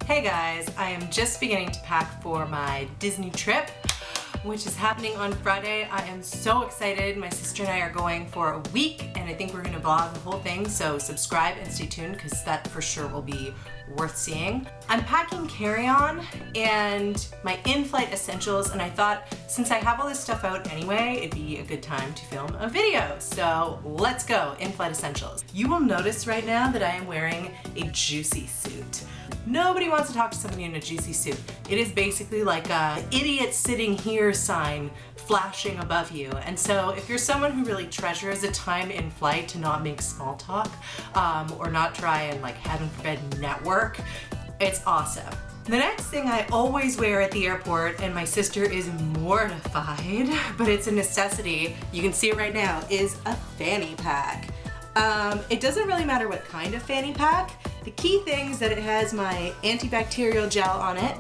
Hey guys, I am just beginning to pack for my Disney trip, which is happening on Friday. I am so excited. My sister and I are going for a week and I think we're gonna vlog the whole thing, so subscribe and stay tuned because that for sure will be worth seeing. I'm packing carry-on and my in-flight essentials, and I thought since I have all this stuff out anyway, it'd be a good time to film a video. So let's go, in-flight essentials. You will notice right now that I am wearing a juicy suit. Nobody wants to talk to somebody in a juicy suit. It is basically like a idiot sitting here sign flashing above you. And so if you're someone who really treasures a time in flight to not make small talk or not try and, like, heaven forbid, network, it's awesome. The next thing I always wear at the airport, and my sister is mortified, but it's a necessity, you can see it right now, is a fanny pack. It doesn't really matter what kind of fanny pack. The key thing is that it has my antibacterial gel on it,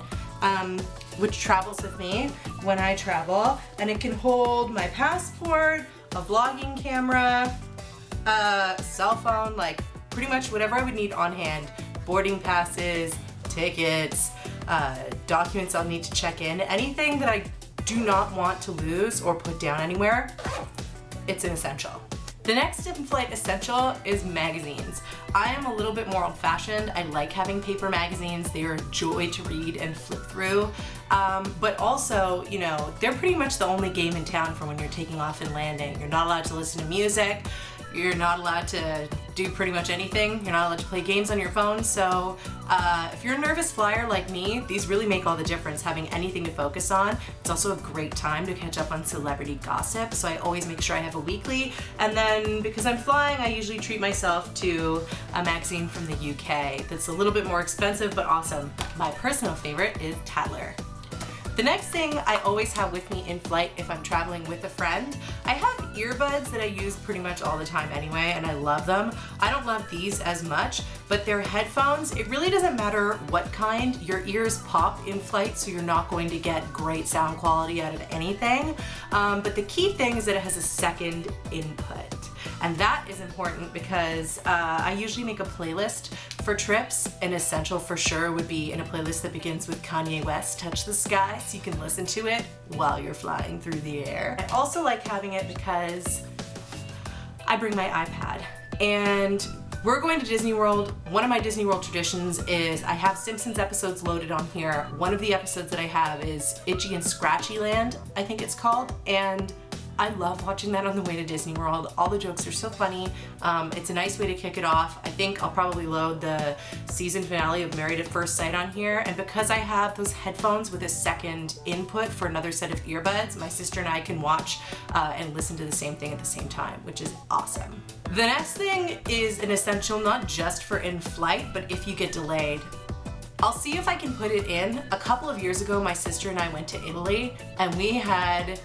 which travels with me when I travel, and it can hold my passport, a vlogging camera, a cell phone, like pretty much whatever I would need on hand, boarding passes, tickets, documents I'll need to check in, anything that I do not want to lose or put down anywhere, it's an essential. The next in-flight essential is magazines. I am a little bit more old-fashioned. I like having paper magazines. They are a joy to read and flip through. But also, you know, they're pretty much the only game in town for when you're taking off and landing. You're not allowed to listen to music. You're not allowed to do pretty much anything. You're not allowed to play games on your phone. So if you're a nervous flyer like me, these really make all the difference, having anything to focus on. It's also a great time to catch up on celebrity gossip. So I always make sure I have a weekly. And then because I'm flying, I usually treat myself to a magazine from the UK that's a little bit more expensive but awesome. My personal favorite is Tatler. The next thing I always have with me in flight if I'm traveling with a friend, I have earbuds that I use pretty much all the time anyway, and I love them. I don't love these as much, but they're headphones. It really doesn't matter what kind. Your ears pop in flight, so you're not going to get great sound quality out of anything. But the key thing is that it has a second input. And that is important because I usually make a playlist for trips. An essential for sure would be in a playlist that begins with Kanye West, Touch the Sky, so you can listen to it while you're flying through the air. I also like having it because I bring my iPad. And we're going to Disney World. One of my Disney World traditions is I have Simpsons episodes loaded on here. One of the episodes that I have is Itchy and Scratchy Land, I think it's called. And I love watching that on the way to Disney World. All the jokes are so funny. It's a nice way to kick it off. I think I'll probably load the season finale of Married at First Sight on here. And because I have those headphones with a second input for another set of earbuds, my sister and I can watch and listen to the same thing at the same time, which is awesome. The next thing is an essential not just for in-flight, but if you get delayed. I'll see if I can put it in. A couple of years ago, my sister and I went to Italy and we had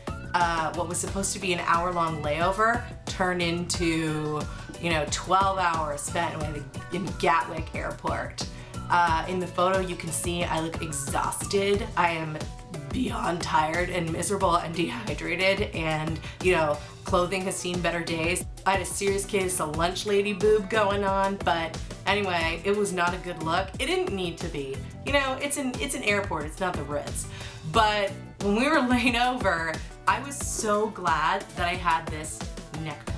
what was supposed to be an hour-long layover turned into, you know, 12 hours spent in Gatwick Airport. In the photo you can see I look exhausted. I am beyond tired and miserable and dehydrated, and, you know, clothing has seen better days. I had a serious case of lunch lady boob going on, but anyway, it was not a good look. It didn't need to be. You know, it's an airport, it's not the Ritz. But when we were laying over, I was so glad that I had this neck pillow.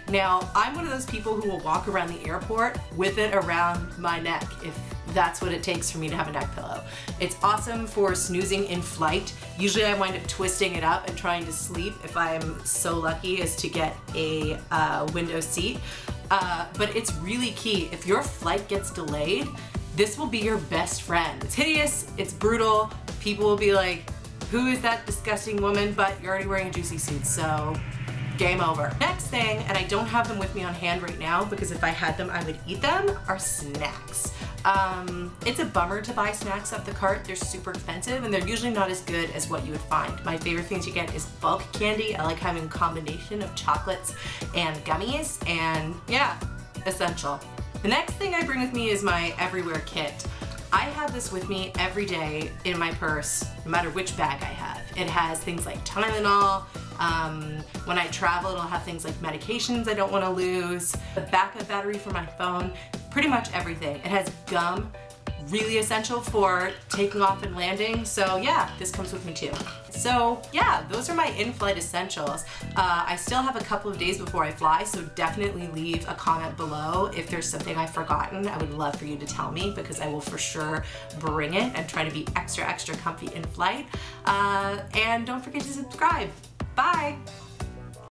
Now I'm one of those people who will walk around the airport with it around my neck if that's what it takes for me to have a neck pillow. It's awesome for snoozing in flight. Usually I wind up twisting it up and trying to sleep if I'm so lucky as to get a window seat. But it's really key. If your flight gets delayed, this will be your best friend. It's hideous, it's brutal, people will be like, who is that disgusting woman? But you're already wearing a juicy suit, so game over. Next thing, and I don't have them with me on hand right now because if I had them I would eat them, are snacks. It's a bummer to buy snacks off the cart. They're super expensive and they're usually not as good as what you would find. My favorite thing to get is bulk candy. I like having a combination of chocolates and gummies, and yeah, essential. The next thing I bring with me is my everywhere kit. I have this with me every day in my purse, no matter which bag I have. It has things like Tylenol. When I travel, it'll have things like medications I don't want to lose, the backup battery for my phone, pretty much everything. It has gum, really essential for taking off and landing. So yeah, this comes with me too. So yeah, those are my in-flight essentials. I still have a couple of days before I fly, so definitely leave a comment below if there's something I've forgotten. I would love for you to tell me, because I will for sure bring it and try to be extra comfy in flight. And don't forget to subscribe. Bye!